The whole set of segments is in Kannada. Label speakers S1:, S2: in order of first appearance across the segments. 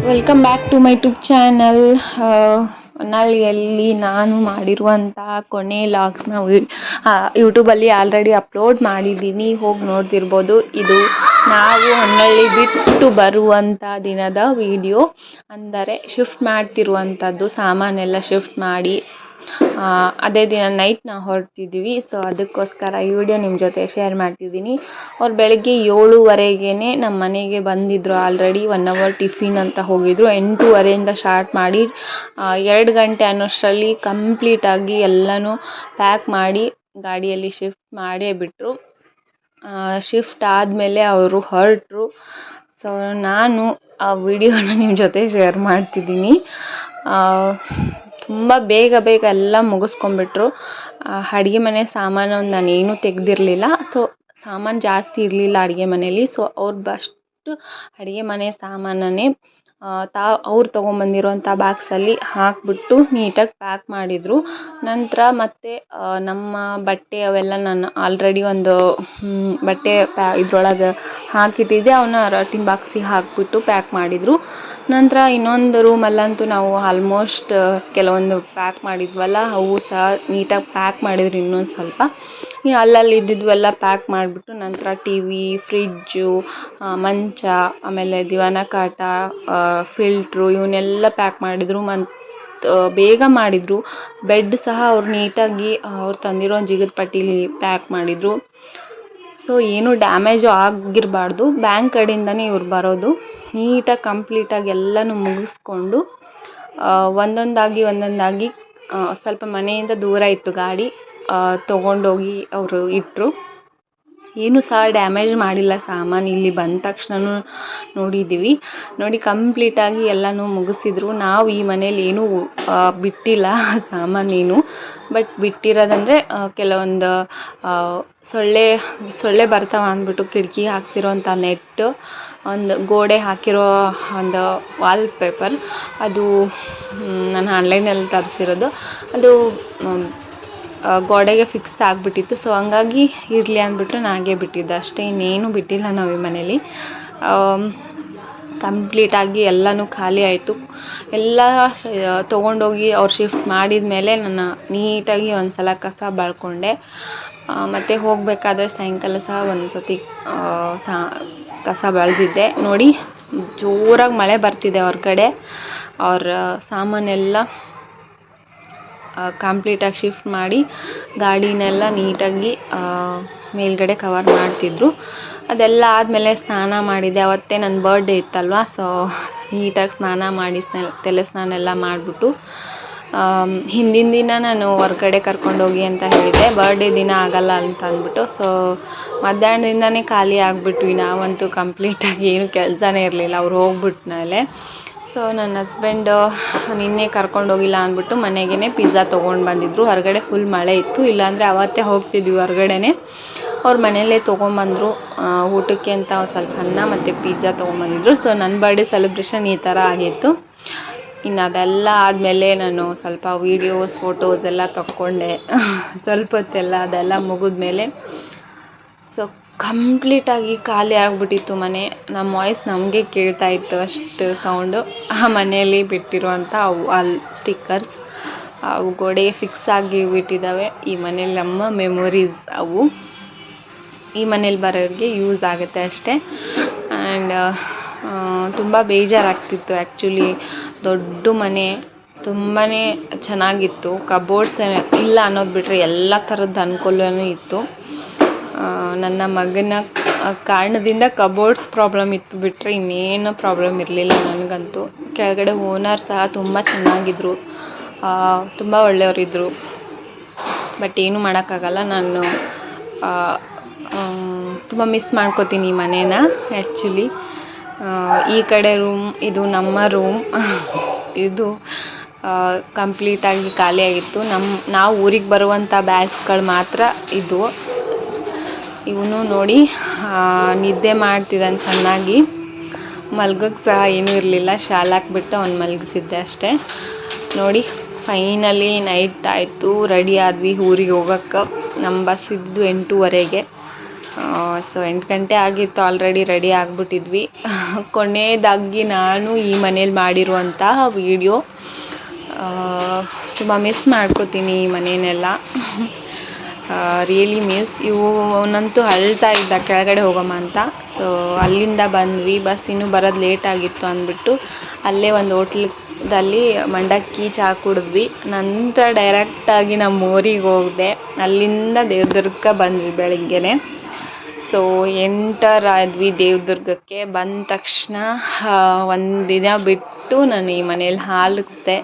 S1: Welcome back to my YouTube channel. ಹೊನ್ನಾಳಿಯಲ್ಲಿ ನಾನು ಮಾಡಿರುವಂತಹ ಕೊನೆ ಲಾಗ್ಸ್ನ ಯೂಟ್ಯೂಬಲ್ಲಿ ಆಲ್ರೆಡಿ ಅಪ್ಲೋಡ್ ಮಾಡಿದ್ದೀನಿ, ಹೋಗಿ ನೋಡ್ತಿರ್ಬೋದು. ಇದು ನಾವು ಹೊನ್ನಾಳಿ ಬಿಟ್ಟು ಬರುವಂಥ ದಿನದ ವಿಡಿಯೋ, ಅಂದರೆ ಶಿಫ್ಟ್ ಮಾಡ್ತಿರುವಂಥದ್ದು. ಸಾಮಾನೆಲ್ಲ ಶಿಫ್ಟ್ ಮಾಡಿ ಅದೇ ದಿನ ನೈಟ್ ನಾವು ಹೊರಡ್ತಿದ್ದೀವಿ. ಸೊ ಅದಕ್ಕೋಸ್ಕರ ಈ ವಿಡಿಯೋ ನಿಮ್ಮ ಜೊತೆ ಶೇರ್ ಮಾಡ್ತಿದ್ದೀನಿ. ಅವ್ರು ಬೆಳಗ್ಗೆ 7:15ಗೆ ನಮ್ಮ ಮನೆಗೆ ಬಂದಿದ್ದರು. ಆಲ್ರೆಡಿ 1 ಅವರ್ ಟಿಫಿನ್ ಅಂತ ಹೋಗಿದ್ರು. 8:30 ಸ್ಟಾರ್ಟ್ ಮಾಡಿ 2 ಗಂಟೆ ಅನ್ನೋಷ್ಟರಲ್ಲಿ ಕಂಪ್ಲೀಟಾಗಿ ಎಲ್ಲನೂ ಪ್ಯಾಕ್ ಮಾಡಿ ಗಾಡಿಯಲ್ಲಿ ಶಿಫ್ಟ್ ಮಾಡೇ ಬಿಟ್ಟರು. ಶಿಫ್ಟ್ ಆದಮೇಲೆ ಅವರು ಹೊರಟರು. ಸೊ ನಾನು ಆ ವಿಡಿಯೋನ ನಿಮ್ಮ ಜೊತೆ ಶೇರ್ ಮಾಡ್ತಿದ್ದೀನಿ. ತುಂಬ ಬೇಗ ಎಲ್ಲ ಮುಗಿಸ್ಕೊಂಡ್ಬಿಟ್ರು. ಅಡುಗೆ ಮನೆ ಸಾಮಾನು ನಾನೇನು ತೆಗೆದಿರಲಿಲ್ಲ. ಸೊ ಸಾಮಾನು ಜಾಸ್ತಿ ಇರಲಿಲ್ಲ ಅಡುಗೆ ಮನೇಲಿ. ಸೊ ಅವ್ರು ಅಷ್ಟು ಅಡುಗೆ ಮನೆ ಸಾಮಾನನ್ನೇ ಅವ್ರು ತೊಗೊಂಬಂದಿರೋಂಥ ಬಾಕ್ಸಲ್ಲಿ ಹಾಕಿಬಿಟ್ಟು ನೀಟಾಗಿ ಪ್ಯಾಕ್ ಮಾಡಿದರು. ನಂತರ ಮತ್ತೆ ನಮ್ಮ ಬಟ್ಟೆ ಅವೆಲ್ಲ ನಾನು ಆಲ್ರೆಡಿ ಒಂದು ಬಟ್ಟೆ ಇದ್ರೊಳಗೆ ಹಾಕಿಟ್ಟಿದ್ದೆ, ಅವನ್ನ ಟಿನ್ ಬಾಕ್ಸಿಗೆ ಹಾಕಿಬಿಟ್ಟು ಪ್ಯಾಕ್ ಮಾಡಿದರು. ನಂತರ ಇನ್ನೊಂದು ರೂಮಲ್ಲಂತೂ ನಾವು ಆಲ್ಮೋಸ್ಟ್ ಕೆಲವೊಂದು ಪ್ಯಾಕ್ ಮಾಡಿದ್ವಲ್ಲ, ಅವು ಸಹ ನೀಟಾಗಿ ಪ್ಯಾಕ್ ಮಾಡಿದ್ರು. ಇನ್ನೊಂದು ಸ್ವಲ್ಪ ಅಲ್ಲಲ್ಲಿ ಇದ್ದಿದ್ವೆಲ್ಲ ಪ್ಯಾಕ್ ಮಾಡಿಬಿಟ್ಟು ನಂತರ ಟಿ ವಿ, ಫ್ರಿಜ್ಜು, ಮಂಚ, ಆಮೇಲೆ ದಿವಾನ ಕಾಟ, ಫಿಲ್ಟ್ರು ಇವನ್ನೆಲ್ಲ ಪ್ಯಾಕ್ ಮಾಡಿದರು. ಬೇಗ ಮಾಡಿದರು. ಬೆಡ್ ಸಹ ಅವ್ರು ನೀಟಾಗಿ ಅವ್ರು ತಂದಿರೋ ಜಿಗದ ಪಟ್ಟೀಲಿ ಪ್ಯಾಕ್ ಮಾಡಿದರು. ಸೊ ಏನೂ ಡ್ಯಾಮೇಜು ಆಗಿರಬಾರ್ದು. ಬ್ಯಾಂಕ್ ಕಡೆಯಿಂದನೇ ಇವ್ರು ಬರೋದು. ನೀಟಾಗಿ ಕಂಪ್ಲೀಟಾಗಿ ಎಲ್ಲನೂ ಮುಗಿಸ್ಕೊಂಡು ಒಂದೊಂದಾಗಿ ಸ್ವಲ್ಪ ಮನೆಯಿಂದ ದೂರ ಇತ್ತು ಗಾಡಿ, ತೊಗೊಂಡೋಗಿ ಅವರು ಇಟ್ಟರು. ಏನೂ ಸಹ ಡ್ಯಾಮೇಜ್ ಮಾಡಿಲ್ಲ ಸಾಮಾನು. ಇಲ್ಲಿ ಬಂದ ತಕ್ಷಣವೂ ನೋಡಿದ್ದೀವಿ. ನೋಡಿ ಕಂಪ್ಲೀಟಾಗಿ ಎಲ್ಲನೂ ಮುಗಿಸಿದ್ರು. ನಾವು ಈ ಮನೇಲಿ ಏನೂ ಬಿಟ್ಟಿಲ್ಲ ಸಾಮಾನೇನು. ಬಟ್ ಬಿಟ್ಟಿರೋದಂದರೆ ಕೆಲವೊಂದು ಸೊಳ್ಳೆ ಬರ್ತಾವೆ ಅಂದ್ಬಿಟ್ಟು ಕಿಟಕಿ ಹಾಕ್ಸಿರೋಂಥ ನೆಟ್ಟು, ಒಂದು ಗೋಡೆ ಹಾಕಿರೋ ಒಂದು ವಾಲ್ ಪೇಪರ್, ಅದು ನಾನು ಆನ್ಲೈನಲ್ಲಿ ತರಿಸಿರೋದು. ಅದು ಗೋಡೆಗೆ ಫಿಕ್ಸ್ ಆಗಿಬಿಟ್ಟಿತ್ತು. ಸೊ ಹಂಗಾಗಿ ಇರಲಿ ಅಂದ್ಬಿಟ್ಟು ನಾಗೇ ಬಿಟ್ಟಿದ್ದೆ ಅಷ್ಟೇ, ಇನ್ನೇನು ಬಿಟ್ಟಿಲ್ಲ ನಾವು ಈ ಮನೇಲಿ. ಕಂಪ್ಲೀಟಾಗಿ ಎಲ್ಲನೂ ಖಾಲಿ ಆಯಿತು. ಎಲ್ಲ ತೊಗೊಂಡೋಗಿ ಅವ್ರು ಶಿಫ್ಟ್ ಮಾಡಿದ ಮೇಲೆ ನಾನು ನೀಟಾಗಿ ಒಂದು ಸಲ ಕಸ ಬಳ್ಕೊಂಡೆ. ಮತ್ತು ಹೋಗಬೇಕಾದ್ರೆ ಸಾಯಂಕಾಲ ಸಹ ಒಂದು ಸತಿ ಕಸ ಬಳ್ದಿದ್ದೆ. ನೋಡಿ ಜೋರಾಗಿ ಮಳೆ ಬರ್ತಿದೆ ಹೊರಗಡೆ. ಅವ್ರ ಸಾಮಾನೆಲ್ಲ ಕಂಪ್ಲೀಟಾಗಿ ಶಿಫ್ಟ್ ಮಾಡಿ ಗಾಡಿನೆಲ್ಲ ನೀಟಾಗಿ ಮೇಲ್ಗಡೆ ಕವರ್ ಮಾಡ್ತಿದ್ರು. ಅದೆಲ್ಲ ಆದಮೇಲೆ ಸ್ನಾನ ಮಾಡಿದೆ. ಅವತ್ತೇ ನನ್ನ ಬರ್ಡೇ ಇತ್ತಲ್ವ. ಸೊ ನೀಟಾಗಿ ಸ್ನಾನ ಮಾಡಿ ತಲೆ ಸ್ನಾನ ಎಲ್ಲ ಮಾಡಿಬಿಟ್ಟು ಹಿಂದಿನ ದಿನ ನಾನು ಹೊರ್ಗಡೆ ಕರ್ಕೊಂಡೋಗಿ ಅಂತ ಹೇಳಿದ್ದೆ, ಬರ್ಡೇ ದಿನ ಆಗಲ್ಲ ಅಂತ ಅಂದ್ಬಿಟ್ಟು. ಸೊ ಮಧ್ಯಾಹ್ನದಿಂದನೇ ಖಾಲಿ ಆಗಿಬಿಟ್ವಿ ನಾವಂತೂ. ಕಂಪ್ಲೀಟಾಗಿ ಏನು ಕೆಲಸನೇ ಇರಲಿಲ್ಲ ಅವ್ರು ಹೋಗ್ಬಿಟ್ಮೇಲೆ. ಸೊ ನನ್ನ ಹಸ್ಬೆಂಡು ನಿನ್ನೆ ಕರ್ಕೊಂಡೋಗಿಲ್ಲ ಅಂದ್ಬಿಟ್ಟು ಮನೆಗೇ ಪಿಜ್ಜಾ ತೊಗೊಂಡು ಬಂದಿದ್ದರು. ಹೊರಗಡೆ ಫುಲ್ ಮಳೆ ಇತ್ತು, ಇಲ್ಲಾಂದರೆ ಅವತ್ತೇ ಹೋಗ್ತಿದ್ವಿ ಹೊರಗಡೆನೇ. ಅವ್ರು ಮನೆಯಲ್ಲೇ ತೊಗೊಂಬಂದರು ಊಟಕ್ಕೆ ಅಂತ ಸ್ವಲ್ಪ ಅನ್ನ ಮತ್ತು ಪಿಜ್ಜಾ ತೊಗೊಂಬಂದಿದ್ರು. ಸೊ ನನ್ನ ಬರ್ಡೇ ಸೆಲೆಬ್ರೇಷನ್ ಈ ಥರ ಆಗಿತ್ತು. ಇನ್ನು ಅದೆಲ್ಲ ಆದಮೇಲೆ ನಾನು ಸ್ವಲ್ಪ ವೀಡಿಯೋಸ್, ಫೋಟೋಸ್ ಎಲ್ಲ ತಗೊಂಡೆ. ಸ್ವಲ್ಪ ಹೊತ್ತೆಲ್ಲ ಅದೆಲ್ಲ ಮುಗಿದ್ಮೇಲೆ ಸೊ ಕಂಪ್ಲೀಟಾಗಿ ಖಾಲಿ ಆಗಿಬಿಟ್ಟಿತ್ತು ಮನೆ. ನಮ್ಮ ವಾಯ್ಸ್ ನಮಗೆ ಕೇಳ್ತಾ ಇತ್ತು, ಅಷ್ಟು ಸೌಂಡು. ಆ ಮನೆಯಲ್ಲಿ ಬಿಟ್ಟಿರುವಂಥ ಅವು ಸ್ಟಿಕ್ಕರ್ಸ್ ಅವು ಗೋಡೆಗೆ ಫಿಕ್ಸ್ ಆಗಿ ಬಿಟ್ಟಿದ್ದಾವೆ. ಈ ಮನೇಲಿ ನಮ್ಮ ಮೆಮೊರೀಸ್ ಅವು. ಈ ಮನೇಲಿ ಬರೋರಿಗೆ ಯೂಸ್ ಆಗುತ್ತೆ ಅಷ್ಟೇ. ಆ್ಯಂಡ್ ತುಂಬ ಬೇಜಾರಾಗ್ತಿತ್ತು ಆ್ಯಕ್ಚುಲಿ. ದೊಡ್ಡ ಮನೆ, ತುಂಬಾ ಚೆನ್ನಾಗಿತ್ತು. ಕಬೋರ್ಡ್ಸ್ ಇಲ್ಲ ಅನ್ನೋದು ಬಿಟ್ಟರೆ ಎಲ್ಲ ಥರದ್ದು ಅನುಕೂಲವೂ ಇತ್ತು. ನನ್ನ ಮಗನ ಕಾರಣದಿಂದ ಕಬೋರ್ಡ್ಸ್ ಪ್ರಾಬ್ಲಮ್ ಇತ್ತು ಬಿಟ್ಟರೆ ಇನ್ನೇನು ಪ್ರಾಬ್ಲಮ್ ಇರಲಿಲ್ಲ ನನಗಂತೂ. ಕೆಳಗಡೆ ಓನರ್ ಸಹ ತುಂಬ ಚೆನ್ನಾಗಿದ್ದರು, ತುಂಬ ಒಳ್ಳೆಯವರಿದ್ದರು. ಬಟ್ ಏನು ಮಾಡೋಕ್ಕಾಗಲ್ಲ. ನಾನು ತುಂಬ ಮಿಸ್ ಮಾಡ್ಕೋತೀನಿ ಈ ಮನೇನ ಆ್ಯಕ್ಚುಲಿ. ಈ ಕಡೆ ರೂಮ್, ಇದು ನಮ್ಮ ರೂಮ್. ಇದು ಕಂಪ್ಲೀಟಾಗಿ ಖಾಲಿಯಾಗಿತ್ತು. ನಾವು ಊರಿಗೆ ಬರುವಂಥ ಬ್ಯಾಗ್ಸ್ಗಳು ಮಾತ್ರ ಇದ್ವು. ಇವನು ನೋಡಿ ನಿದ್ದೆ ಮಾಡ್ತಿದ್ದಾನೆ ಚೆನ್ನಾಗಿ. ಮಲ್ಗೋಕ್ಕೆ ಸಹ ಏನೂ ಇರಲಿಲ್ಲ, ಶಾಲೆ ಹಾಕ್ಬಿಟ್ಟು ಅವ್ನು ಮಲಗಿಸಿದ್ದೆ ಅಷ್ಟೇ. ನೋಡಿ ಫೈನಲಿ ನೈಟ್ ಆಯಿತು, ರೆಡಿ ಆದ್ವಿ ಊರಿಗೆ ಹೋಗೋಕ್ಕೆ. ನಮ್ಮ ಬಸ್ ಇದ್ದು 8:30ಗೆ. ಸೊ 8 ಗಂಟೆ ಆಗಿತ್ತು, ಆಲ್ರೆಡಿ ರೆಡಿ ಆಗಿಬಿಟ್ಟಿದ್ವಿ. ಕೊನೆಯದಾಗಿ ನಾನು ಈ ಮನೇಲಿ ಮಾಡಿರುವಂತಹ ವೀಡಿಯೋ. ತುಂಬ ಮಿಸ್ ಮಾಡ್ಕೋತೀನಿ ಈ ಮನೆಯನ್ನೆಲ್ಲ. Really miss. ಇವನಂತೂ ಅಳ್ತಾ ಇದ್ದ ಕೆಳಗಡೆ ಹೋಗಮ್ಮ ಅಂತ. ಸೊ ಅಲ್ಲಿಂದ ಬಂದ್ವಿ. ಬಸ್ ಇನ್ನೂ ಬರೋದು ಲೇಟ್ ಆಗಿತ್ತು ಅಂದ್ಬಿಟ್ಟು ಅಲ್ಲೇ ಒಂದು ಹೋಟ್ಲದಲ್ಲಿ ಮಂಡಕ್ಕಿ ಚಹಾ ಕುಡಿದ್ವಿ. ನಂತರ ಡೈರೆಕ್ಟಾಗಿ ನಮ್ಮ ಊರಿಗೆ ಹೋಗಿದೆ. ಅಲ್ಲಿಂದ ದೇವದುರ್ಗಕ್ಕೆ ಬಂದ್ವಿ ಬೆಳಿಗ್ಗೆನೆ. ಸೊ ಎಂಟರ್ ಆದ್ವಿ ದೇವದುರ್ಗಕ್ಕೆ. ಬಂದ ತಕ್ಷಣ ಒಂದು ದಿನ ಬಿಟ್ಟು ನಾನು ಈ ಮನೇಲಿ ಹಾಲಿಕ್ಸ್ದೆ.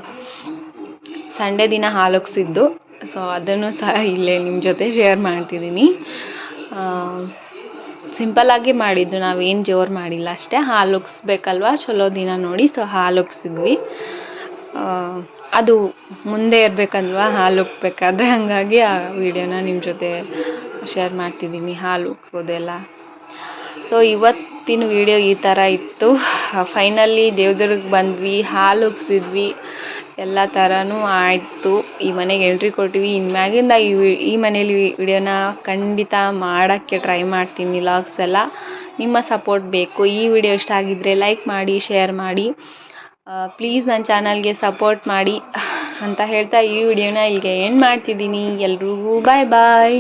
S1: ಸಂಡೇ ದಿನ ಹಾಲಿಕ್ಸಿದ್ದು. ಸೊ ಅದನ್ನು ಸಹ ಇಲ್ಲೇ ನಿಮ್ಮ ಜೊತೆ ಶೇರ್ ಮಾಡ್ತಿದ್ದೀನಿ. ಸಿಂಪಲ್ಲಾಗಿ ಮಾಡಿದ್ದು, ನಾವೇನು ಜೋರು ಮಾಡಿಲ್ಲ ಅಷ್ಟೇ. ಹಾಲು ಉಗ್ಸ್ಬೇಕಲ್ವ, ಚಲೋ ದಿನ ನೋಡಿ. ಸೊ ಹಾಲು ಉಗ್ಸಿದ್ವಿ. ಅದು ಮುಂದೆ ಇರಬೇಕಲ್ವ ಹಾಲು ಉಗ್ಬೇಕಾದ್ರೆ, ಹಾಗಾಗಿ ಆ ವಿಡಿಯೋನ ನಿಮ್ಮ ಜೊತೆ ಶೇರ್ ಮಾಡ್ತಿದ್ದೀನಿ, ಹಾಲು ಉಗ್ಗೋದೆಲ್ಲ. ಸೊ ಇವತ್ತಿನ ವಿಡಿಯೋ ಈ ಥರ ಇತ್ತು. ಫೈನಲಿ ದೇವದುರ್ಗಕ್ಕೆ ಬಂದ್ವಿ, ಹಾಲು ಉಗ್ಸಿದ್ವಿ, ಎಲ್ಲ ಥರನೂ ಆಯಿತು. ಈ ಮನೆಗೆ ಎಂಟ್ರಿ ಕೊಟ್ಟಿವಿ. ಇನ್ಮ್ಯಾಗಿಂದ ಈ ಮನೇಲಿ ವಿಡಿಯೋನ ಖಂಡಿತ ಮಾಡೋಕ್ಕೆ ಟ್ರೈ ಮಾಡ್ತೀನಿ. ವ್ಲಾಗ್ಸ್ ಎಲ್ಲ ನಿಮ್ಮ ಸಪೋರ್ಟ್ ಬೇಕು. ಈ ವಿಡಿಯೋ ಇಷ್ಟ ಆಗಿದ್ದರೆ ಲೈಕ್ ಮಾಡಿ, ಶೇರ್ ಮಾಡಿ, ಪ್ಲೀಸ್ ನನ್ನ ಚಾನಲ್ಗೆ ಸಪೋರ್ಟ್ ಮಾಡಿ ಅಂತ ಹೇಳ್ತಾ ಈ ವಿಡಿಯೋನ ಇಲ್ಲಿಗೆ ಎಂಡ್ ಮಾಡ್ತಿದ್ದೀನಿ. ಎಲ್ರಿಗೂ ಬಾಯ್ ಬಾಯ್.